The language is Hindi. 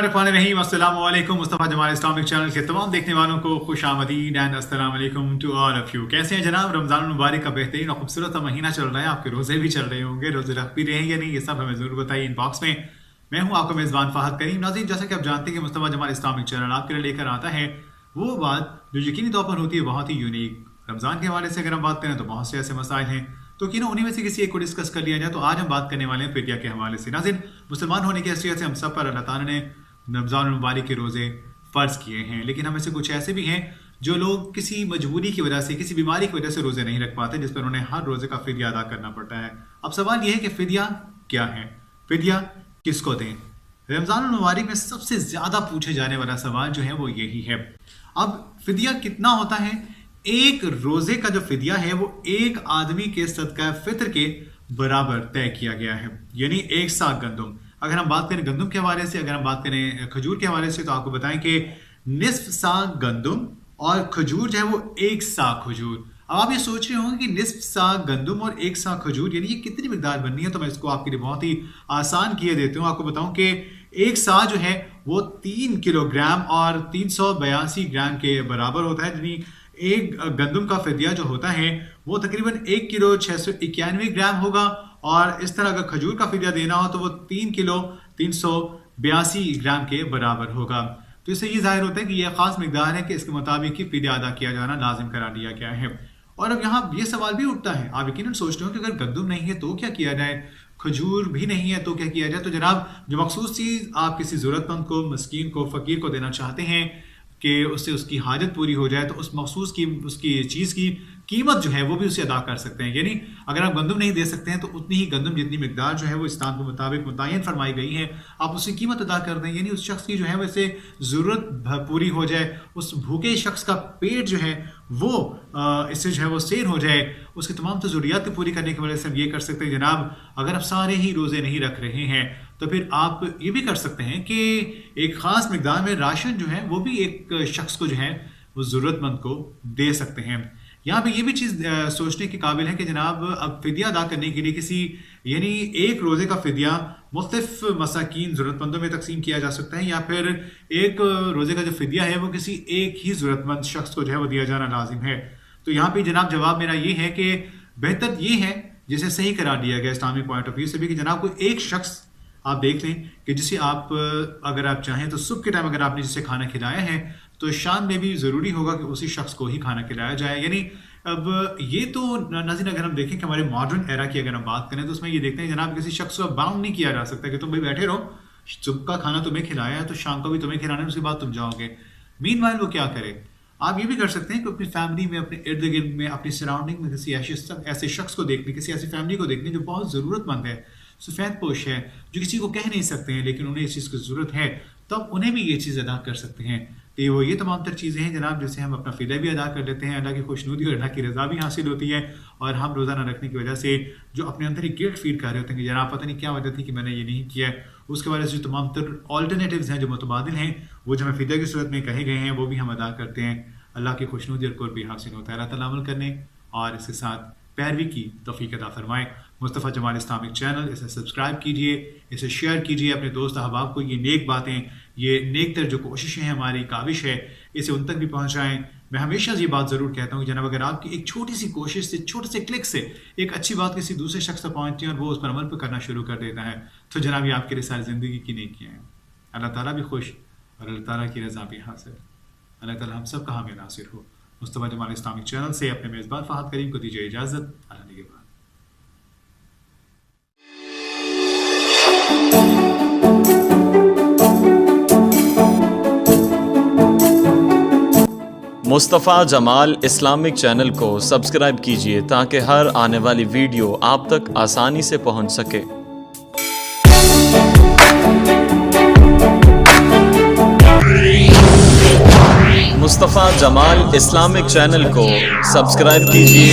बिस्मिल्लाहिर्रहमानिर्रहीम, अस्सलाम वालेकुम। मुस्तफ़ा जमाल इस्लामिक चैनल के तमाम देखने वालों को खुशामदीद एंड अस्सलाम वालेकुम टू ऑल ऑफ यू। कैसे हैं जनाब? रमज़ान मुबारक का बेहतरीन और खूबसूरत महीना चल रहा है। आपके रोज़े भी चल रहे होंगे, रोज़े रख भी रहे हैं या नहीं, ये सब हमें ज़रूर बताइए इनबॉक्स में। मैं हूँ आपका मेज़बान फ़हद करीम। नाज़रीन, जैसा कि आप जानते हैं कि मुस्तफ़ा जमाल इस्लामिक चैनल आपके लिए लेकर आता है वो बात जो यकीनी तौर पर होती है बहुत ही यूनिक। रमज़ान के हवाले से अगर हम बात करें तो बहुत से ऐसे मसाइल हैं, तो क्यों ना उन्हीं में से किसी एक को डिस्कस कर लिया जाए। तो आज हम बात करने वाले हैं फिदिया के हवाले से। नाज़रीन, मुसलमान होने की हैसियत से हम सब पर अल्लाह ताला ने रमज़ान मुबारक के रोज़े फ़र्ज़ किए हैं, लेकिन हम में से कुछ ऐसे भी हैं जो लोग किसी मजबूरी की वजह से, किसी बीमारी की वजह से रोज़े नहीं रख पाते, जिस पर उन्हें हर रोज़े का फिदिया अदा करना पड़ता है। अब सवाल यह है कि फिदिया क्या है, फिदिया किसको दें? रमज़ान मुबारक में सबसे ज़्यादा पूछे जाने वाला सवाल जो है वो यही है। अब फिदिया कितना होता है? एक रोज़े का जो फिदिया है वो एक आदमी के सदका फ़ित्र के बराबर तय किया गया है, यानी एक सा गंदम। अगर हम बात करें गंदम के हवाले से, अगर हम बात करें खजूर के हवाले से, तो आपको बताएं कि निस्फ सा गंदम और खजूर जो है वो एक सा खजूर। अब आप ये सोच रहे होंगे कि निस्फ सा गंदम और एक सा खजूर यानी ये कितनी मिकदार बननी है, तो मैं इसको आपके लिए बहुत ही आसान किए देता हूँ। आपको बताऊं कि एक सा जो है वो 3 किलोग्राम और 382 ग्राम के बराबर होता है, यानी एक गंदम का फिदिया जो होता है वो तकरीबन 1 किलो 691 ग्राम होगा। और इस तरह अगर खजूर का फिदिया देना हो तो वो 3 किलो 382 ग्राम के बराबर होगा। तो इससे ये जाहिर होता है कि यह खास मिकदार है कि इसके मुताबिक ही फिदिया अदा किया जाना लाजिम करा दिया गया है। और अब यहाँ ये सवाल भी उठता है, आप यकीनन सोचते हो कि अगर गंदम नहीं है तो क्या किया जाए, खजूर भी नहीं है तो क्या किया जाए? तो जनाब, जो मखसूस चीज़ आप किसी ज़रूरतमंद को, मस्कीन को, फ़कीर को देना चाहते हैं कि उससे उसकी हाजत पूरी हो जाए, तो उस मखसूस की उसकी चीज़ की कीमत जो है वो भी उसे अदा कर सकते हैं। यानी अगर आप गंदम नहीं दे सकते हैं तो उतनी ही गंदम जितनी मिकदार जो है वो इस्लाम के मुताबिक मुतय्यन फरमाई गई है, आप उसकी कीमत अदा कर दें, यानी उस शख्स की जो है वैसे ज़रूरत पूरी हो जाए, उस भूखे शख्स का पेट जो है वो इससे जो है वो सेर हो जाए, उसकी तमाम तो ज़रूरियात पूरी करने की वजह से हम ये कर सकते हैं जनाब, अगर आप सारे ही रोज़े नहीं रख रहे हैं तो फिर आप ये भी कर सकते हैं कि एक ख़ास मिकदार में राशन जो है वो भी एक शख्स को जो है वो ज़रूरतमंद को दे सकते हैं। यहाँ पे ये भी चीज़ सोचने के काबिल है कि जनाब, अब फिदिया अदा करने के लिए किसी, यानी एक रोज़े का फिदिया मुख्तलिफ मसाकीन ज़रूरतमंदों में तकसीम किया जा सकता है, या फिर एक रोज़े का जो फिदिया है वो किसी एक ही ज़रूरतमंद शख्स को जो है वो दिया जाना लाजिम है। तो यहाँ पे जनाब जवाब मेरा ये है कि बेहतर ये है, जिसे सही करार दिया गया इस्लामिक पॉइंट ऑफ व्यू से भी, कि जनाब कोई एक शख्स आप देख लें कि जिसे आप, अगर आप चाहें तो सुबह के टाइम अगर आपने जिसे खाना खिलाया है तो शाम में भी ज़रूरी होगा कि उसी शख्स को ही खाना खिलाया जाए। यानी अब ये तो नाज़रीन, अगर हम देखें कि हमारे मॉडर्न एरा की अगर हम बात करें तो उसमें ये देखते हैं जनाब, किसी शख्स को बाउंड नहीं किया जा सकता कि तुम भाई बैठे रहो, सुबह का खाना तुम्हें खिलाया है तो शाम का भी तुम्हें खिलाना है, उसके बाद तुम जाओगे। मीनवाइल वो क्या करे? आप ये भी कर सकते हैं कि अपनी फैमिली में, अपने इर्द गिर्द में, अपनी सराउंडिंग में किसी ऐसे शख्स को देखने, किसी ऐसी फैमिली को देखने जो बहुत ज़रूरतमंद है, सफ़ेद पोश है, जो किसी को कह नहीं सकते हैं लेकिन उन्हें इस चीज़ की ज़रूरत है, तो आप उन्हें भी ये चीज़ अदा कर सकते हैं। तो वो ये तमाम तर चीज़ें हैं जनाब, जिससे हम अपना फ़िदिया भी अदा कर लेते हैं, अल्लाह की खुशनुदी और अल्लाह की रज़ा भी हासिल होती है, और हम रोज़ाना रखने की वजह से जो अपने अंदर ही गिल्ट फील कर रहे होते हैं कि जनाब पता नहीं क्या वजह थी कि मैंने ये नहीं किया है, उसके वजह से जो तमाम तर ऑल्टरनेटिव्स हैं, जो मुतबादिल हैं, वो जो हमें फ़िदिया की सूरत में कहे गए हैं वो भी हम अदा करते हैं। अल्लाह की खुशनुदी और कुर्ब भी हासिल होता है। अल्लाह ताला अमल करने और इसके साथ पैरवी की तौफीक अता फरमाए। मुस्तफ़ा जमाल इस्लामिक चैनल, इसे सब्सक्राइब कीजिए, इसे शेयर कीजिए अपने दोस्त अहबाब को। ये नेक बातें, ये नेक तर जो कोशिशें हैं, हमारी काविश है, इसे उन तक भी पहुँचाएँ। मैं हमेशा ये बात ज़रूर कहता हूँ कि जनाब, अगर आपकी एक छोटी सी कोशिश से, छोटे से क्लिक से एक अच्छी बात किसी दूसरे शख्स तक पहुँचती है और वो उस पर अमल पर करना शुरू कर देता है, तो जनाब ये आपके लिए सारी ज़िंदगी की नेकियां हैं। अल्लाह ताला भी खुश और अल्लाह ताला की रज़ा भी हासिल। अल्लाह ताला हम सब का हामी नासिर हो। मुस्तफ़ा जमाल इस्लामिक चैनल से अपने मेज़बान फ़हद करीम को दीजिए इजाज़त। अल्लाह निगहबान। मुस्तफ़ा जमाल इस्लामिक चैनल को सब्सक्राइब कीजिए ताकि हर आने वाली वीडियो आप तक आसानी से पहुंच सके। मुस्तफ़ा जमाल इस्लामिक चैनल को सब्सक्राइब कीजिए।